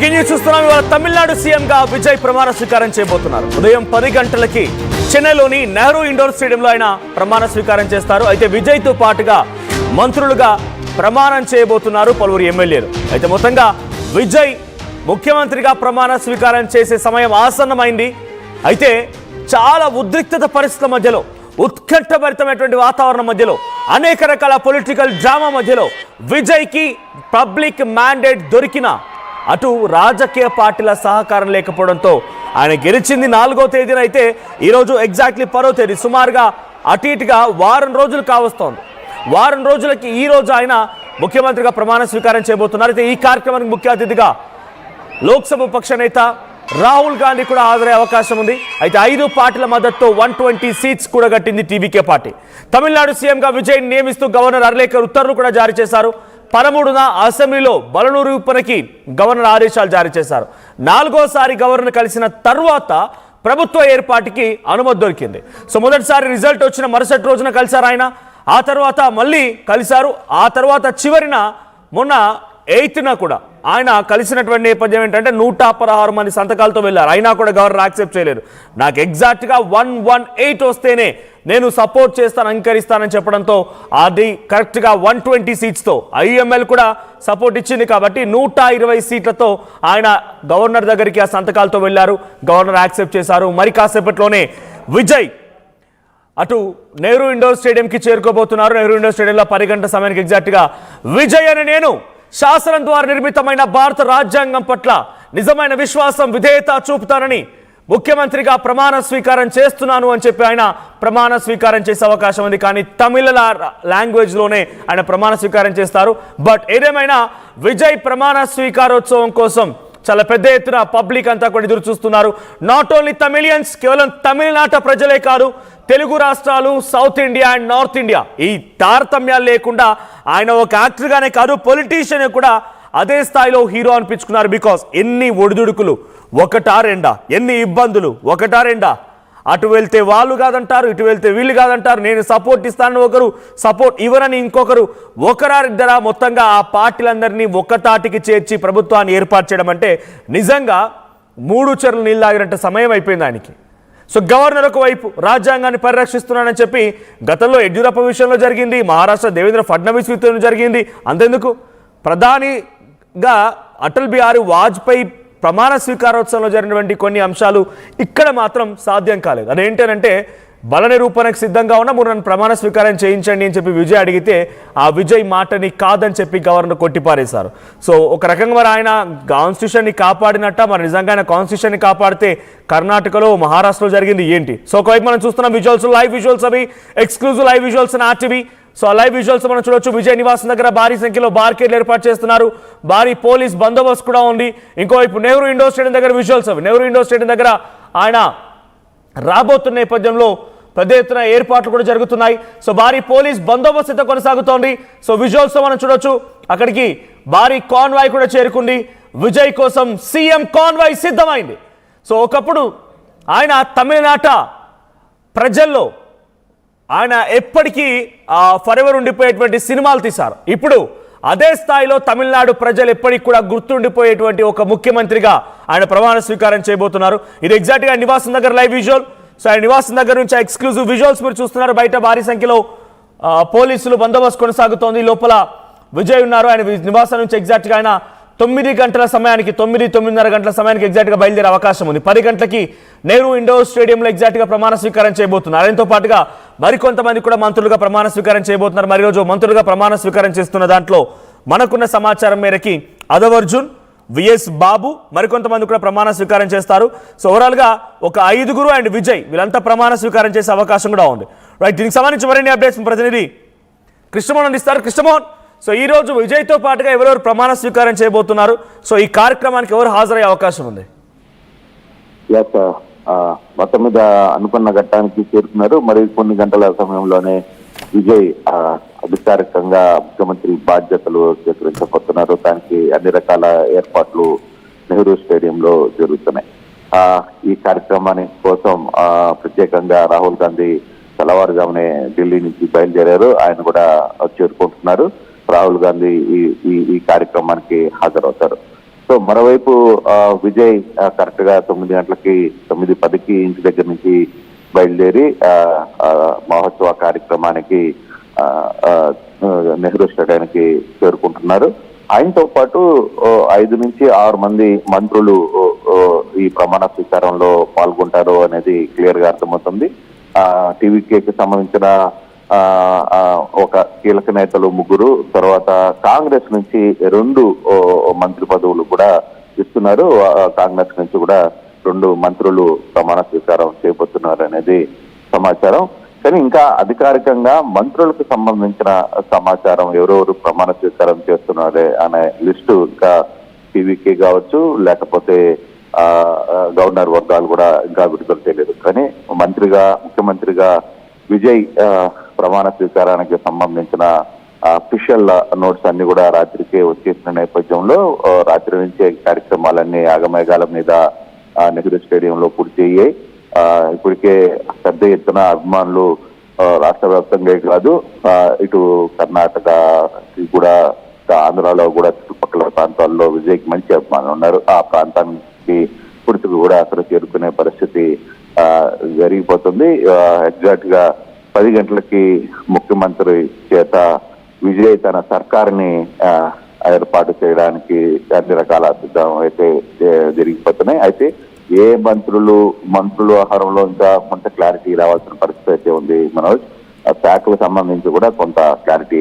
Breaking news చూస్తున్నాం. ఇవాళ తమిళనాడు సీఎంగా విజయ్ ప్రమాణ స్వీకారం చేయబోతున్నారు. ఉదయం 10 గంటలకి చెన్నైలోని నెహ్రూ ఇండోర్ స్టేడియంలో ఆయన ప్రమాణ స్వీకారం చేస్తారు. అయితే విజయ్తో పాటుగా మంత్రులుగా ప్రమాణం చేయబోతున్నారు పలువురు ఎమ్మెల్యేలు. అయితే మొత్తంగా విజయ్ ముఖ్యమంత్రిగా ప్రమాణ స్వీకారం చేసే సమయం ఆసన్నమైంది. అయితే చాలా ఉద్రిక్తత పరిస్థితుల మధ్యలో, ఉత్కంఠభరితమైనటువంటి వాతావరణం మధ్యలో, అనేక రకాల పొలిటికల్ డ్రామా మధ్యలో విజయ్కి పబ్లిక్ మ్యాండేట్ దొరికిన అటు రాజకీయ పార్టీల సహకారం లేకపోవడంతో ఆయన గెలిచింది 4వ తేదీన. అయితే ఈరోజు ఎగ్జాక్ట్లీ 10వ తేదీ, సుమారుగా అటు ఇటుగా వారం రోజులు కావస్తోంది. వారం రోజులకి ఈ రోజు ఆయన ముఖ్యమంత్రిగా ప్రమాణ స్వీకారం చేయబోతున్నారు. అయితే ఈ కార్యక్రమానికి ముఖ్య అతిథిగా లోక్సభ పక్ష నేత రాహుల్ గాంధీ కూడా హాజరయ్యే అవకాశం ఉంది. అయితే 5 పార్టీల మద్దతుతో 120 సీట్స్ కూడా గట్టింది టీవీకే పార్టీ. తమిళనాడు సీఎంగా విజయ్ నియమిస్తూ గవర్నర్ అర్లేకర్ ఉత్తర్వులు కూడా జారీ చేశారు. 13న అసెంబ్లీలో బలనూరుపనకి గవర్నర్ ఆదేశాలు జారీ చేశారు. 4వసారి గవర్నర్ కలిసిన తర్వాత ప్రభుత్వ ఏర్పాటుకి అనుమతి దొరికింది. సో మొదటిసారి రిజల్ట్ వచ్చిన మరుసటి రోజున కలిశారు ఆయన. ఆ తర్వాత మళ్ళీ కలిశారు. ఆ తర్వాత చివరిన మొన్న 8న కూడా ఆయన కలిసినటువంటి నేపథ్యం ఏంటంటే 116 మంది సంతకాలతో వెళ్ళారు. అయినా కూడా గవర్నర్ యాక్సెప్ట్ చేయలేరు. నాకు ఎగ్జాక్ట్గా 118 వస్తేనే నేను సపోర్ట్ చేస్తాను, అంగీకరిస్తానని చెప్పడంతో అది కరెక్ట్గా 120 సీట్స్తో ఐఎంఎల్ కూడా సపోర్ట్ ఇచ్చింది. కాబట్టి 120 సీట్లతో ఆయన గవర్నర్ దగ్గరికి ఆ సంతకాలతో వెళ్ళారు. గవర్నర్ యాక్సెప్ట్ చేశారు. మరి కాసేపట్లోనే విజయ్ అటు నెహ్రూ ఇండోర్ స్టేడియంకి చేరుకోబోతున్నారు. నెహ్రూ ఇండోర్ స్టేడియంలో 10 గంటల సమయానికి ఎగ్జాక్ట్గా విజయ్ అని నేను శాసనం ద్వారా నిర్మితమైన భారత రాజ్యాంగం పట్ల నిజమైన విశ్వాసం, విధేయత చూపుతానని ముఖ్యమంత్రిగా ప్రమాణ స్వీకారం చేస్తున్నాను అని చెప్పి ఆయన ప్రమాణ స్వీకారం చేసే అవకాశం ఉంది. కానీ తమిళ లాంగ్వేజ్లోనే ఆయన ప్రమాణ స్వీకారం చేస్తారు. బట్ ఏదేమైనా విజయ్ ప్రమాణ స్వీకారోత్సవం కోసం చాలా పెద్ద ఎత్తున పబ్లిక్ అంతా కూడా ఎదురు చూస్తున్నారు. నాట్ ఓన్లీ తమిళియన్స్, కేవలం తమిళనాట ప్రజలే కాదు, తెలుగు రాష్ట్రాలు, south India and north India, ఈ తారతమ్యాలు లేకుండా ఆయన ఒక యాక్టర్గానే కాదు, పొలిటీషియన్ కూడా అదే స్థాయిలో హీరో అనిపించుకున్నారు. బికాస్ ఎన్ని ఒడిదుడుకులు ఒకటా రెండా, ఎన్ని ఇబ్బందులు ఒకటా రెండా, అటు వెళ్తే వాళ్ళు కాదంటారు, ఇటు వెళ్తే వీళ్ళు కాదంటారు, నేను సపోర్ట్ ఇస్తానని ఒకరు, సపోర్ట్ ఇవ్వరని ఇంకొకరు, ఒకరిద్దరా మొత్తంగా ఆ పార్టీలందరినీ ఒక్కతాటికి చేర్చి ప్రభుత్వాన్ని ఏర్పాటు చేయడం అంటే నిజంగా 3 చెరువులు నీళ్ళాగినట్టు సమయం అయిపోయింది ఆయనకి. సో గవర్నర్ ఒకవైపు రాజ్యాంగాన్ని పరిరక్షిస్తున్నానని చెప్పి గతంలో యడ్యూరప్ప విషయంలో జరిగింది, మహారాష్ట్ర దేవేంద్ర ఫడ్నవీస్ విషయంలో జరిగింది. అంతెందుకు ప్రధానిగా అటల్ బిహారీ వాజ్పేయి ప్రమాణ స్వీకారోత్సవంలో జరిగినటువంటి కొన్ని అంశాలు ఇక్కడ మాత్రం సాధ్యం కాలేదు. అదేంటంటే బల నిరూపణకు సిద్ధంగా ఉన్న మీరు నన్ను ప్రమాణ స్వీకారం చేయించండి అని చెప్పి విజయ్ అడిగితే ఆ విజయ్ మాటని కాదని చెప్పి గవర్నర్ కొట్టిపారేశారు. సో ఒక రకంగా మరి ఆయన కాన్స్టిట్యూషన్ని కాపాడినట్ట, మరి నిజంగా ఆయన కాన్స్టిట్యూషన్ని కాపాడితే కర్ణాటకలో, మహారాష్ట్రలో జరిగింది ఏంటి? సో ఒకవైపు మనం చూస్తున్నాం విజువల్స్, లైవ్ విజువల్స్, అవి ఎక్స్క్లూజివ్ లైవ్ విజువల్స్ అని ఆర్టీవీ. సో ఆ లైవ్ విజువల్స్ మనం చూడొచ్చు. విజయ్ నివాసం దగ్గర భారీ సంఖ్యలో బార్కేడ్లు ఏర్పాటు చేస్తున్నారు. భారీ పోలీస్ బందోబస్తు కూడా ఉంది. ఇంకోవైపు నెహ్రూ ఇండోర్ స్టేడియం దగ్గర విజువల్స్, అవి నెహ్రూ ఇండోర్ స్టేడియం దగ్గర ఆయన రాబోతున్న నేపథ్యంలో పెద్ద ఎత్తున ఏర్పాట్లు కూడా జరుగుతున్నాయి. సో భారీ పోలీస్ బందోబస్తు కొనసాగుతోంది. సో విజువల్స్ మనం చూడొచ్చు. అక్కడికి భారీ కాన్వాయ్ కూడా చేరుకుంది. విజయ్ కోసం సీఎం కాన్వాయ్ సిద్ధమైంది. సో ఒకప్పుడు ఆయన తమిళనాట ప్రజల్లో ఆయన ఎప్పటికీ ఫరెవర్ ఉండిపోయేటువంటి సినిమాలు తీశారు. ఇప్పుడు అదే స్థాయిలో తమిళనాడు ప్రజలు ఎప్పటికి కూడా గుర్తుండిపోయేటువంటి ఒక ముఖ్యమంత్రిగా ఆయన ప్రమాణ స్వీకారం చేయబోతున్నారు. ఇది ఎగ్జాక్ట్గా నివాసం దగ్గర లైవ్ విజువల్. సో ఆయన నివాసం దగ్గర నుంచి ఎక్స్క్లూజివ్ విజువల్స్ మీరు చూస్తున్నారు. బయట భారీ సంఖ్యలో పోలీసులు బందోబస్తు కొనసాగుతోంది. లోపల విజయ్ ఉన్నారు. ఆయన నివాసం నుంచి ఎగ్జాక్ట్గా ఆయన 9 గంటల సమయానికి, 9-9:30 గంటల సమయానికి ఎగ్జాక్ట్గా బయలుదేరే అవకాశం ఉంది. 10 గంటలకి నెహ్రూ ఇండోర్ స్టేడియంలో ఎగ్జాక్ట్గా ప్రమాణ స్వీకారం చేయబోతున్నారు. ఆయనతో పాటుగా మరికొంతమంది కూడా మంత్రులుగా ప్రమాణ స్వీకారం చేయబోతున్నారు. మరి రోజు మంత్రులుగా ప్రమాణ స్వీకారం చేస్తున్న దాంట్లో మనకున్న సమాచారం మేరకి అదవ్ అర్జున్, విఎస్ బాబు, మరికొంతమంది కూడా ప్రమాణ స్వీకారం చేస్తారు. సో ఓవరాల్గా ఒక 5గురు అండ్ విజయ్ వీళ్ళంతా ప్రమాణ స్వీకారం చేసే అవకాశం కూడా ఉంది. రైట్, దీనికి సంబంధించి మరిన్ని అప్డేట్స్ ప్రతినిధి కృష్ణమోహన్ అందిస్తారు. కృష్ణమోహన్, సో ఈ రోజు విజయ్తో పాటుగా ఎవరెవరు ప్రమాణ స్వీకారం చేయబోతున్నారు? సో ఈ కార్యక్రమానికి ఎవరు హాజరయ్యే అవకాశం ఉంది? మొత్తం మీద అనుకున్న ఘట్టానికి చేరుకున్నారు. మరి కొన్ని గంటల సమయంలోనే విజయ్ అధికారికంగా ముఖ్యమంత్రి బాధ్యతలు స్వీకరించబోతున్నారు. దానికి అన్ని రకాల ఏర్పాట్లు నెహ్రూ స్టేడియంలో జరుగుతున్నాయి. ఈ కార్యక్రమాన్ని కోసం ప్రత్యేకంగా రాహుల్ గాంధీ తెల్లవారుజామునే ఢిల్లీ నుంచి బయలుదేరారు. ఆయన కూడా చేరుకుంటున్నారు. రాహుల్ గాంధీ ఈ కార్యక్రమానికి హాజరవుతారు. సో మరోవైపు విజయ్ కరెక్ట్ గా 9 గంటలకి 9:10కి ఇంటి దగ్గర నుంచి బయలుదేరి మహోత్సవ కార్యక్రమానికి నెహ్రూ స్టేడియానికి చేరుకుంటున్నారు. ఆయనతో పాటు 5 నుంచి 6 మంది మంత్రులు ఈ ప్రమాణ స్వీకారంలో పాల్గొంటారు అనేది క్లియర్ గా అర్థమవుతుంది. టీవీకేకి సంబంధించిన ఒక కీలక నేతలు 3, తర్వాత కాంగ్రెస్ నుంచి 2 మంత్రి పదవులు కూడా ఇస్తున్నారు. కాంగ్రెస్ నుంచి కూడా 2 మంత్రులు ప్రమాణ స్వీకారం చేయబోతున్నారు అనేది సమాచారం. కానీ ఇంకా అధికారికంగా మంత్రులకు సంబంధించిన సమాచారం ఎవరెవరు ప్రమాణ స్వీకారం చేస్తున్నారు అనే లిస్టు ఇంకా టీవీకే కావచ్చు, లేకపోతే గవర్నర్ వర్గాలు కూడా ఇంకా విడుదల చేయలేదు. కానీ ముఖ్యమంత్రిగా విజయ్ ప్రమాణ స్వీకారానికి సంబంధించిన అఫీషియల్ నోట్స్ అన్ని కూడా రాత్రికే వచ్చేసిన నేపథ్యంలో రాత్రి నుంచే కార్యక్రమాలన్నీ ఆగమేఘాల మీద నెహ్రూ స్టేడియంలో పూర్తి అయ్యాయి. ఇప్పటికే పెద్ద ఎత్తున అభిమానులు రాష్ట్ర వ్యాప్తంగా కాదు, ఇటు కర్ణాటక కూడా, ఆంధ్రాలో కూడా చుట్టుపక్కల ప్రాంతాల్లో విజయ్కి మంచి అభిమానులు ఉన్నారు. ఆ ప్రాంతానికి పూర్తిగా కూడా అక్కడ చేరుకునే పరిస్థితి జరిగిపోతుంది. ఎగ్జాక్ట్ గా 10 గంటలకి ముఖ్యమంత్రి చేత విజయ్ తన సర్కారుని ఏర్పాటు చేయడానికి అన్ని రకాల సిద్ధం అయితే జరిగిపోతున్నాయి. అయితే ఏ మంత్రులు వ్యవహారంలో ఇంకా కొంత క్లారిటీ రావాల్సిన పరిస్థితి అయితే ఉంది మనోజ్. శాఖలకు సంబంధించి కూడా కొంత క్లారిటీ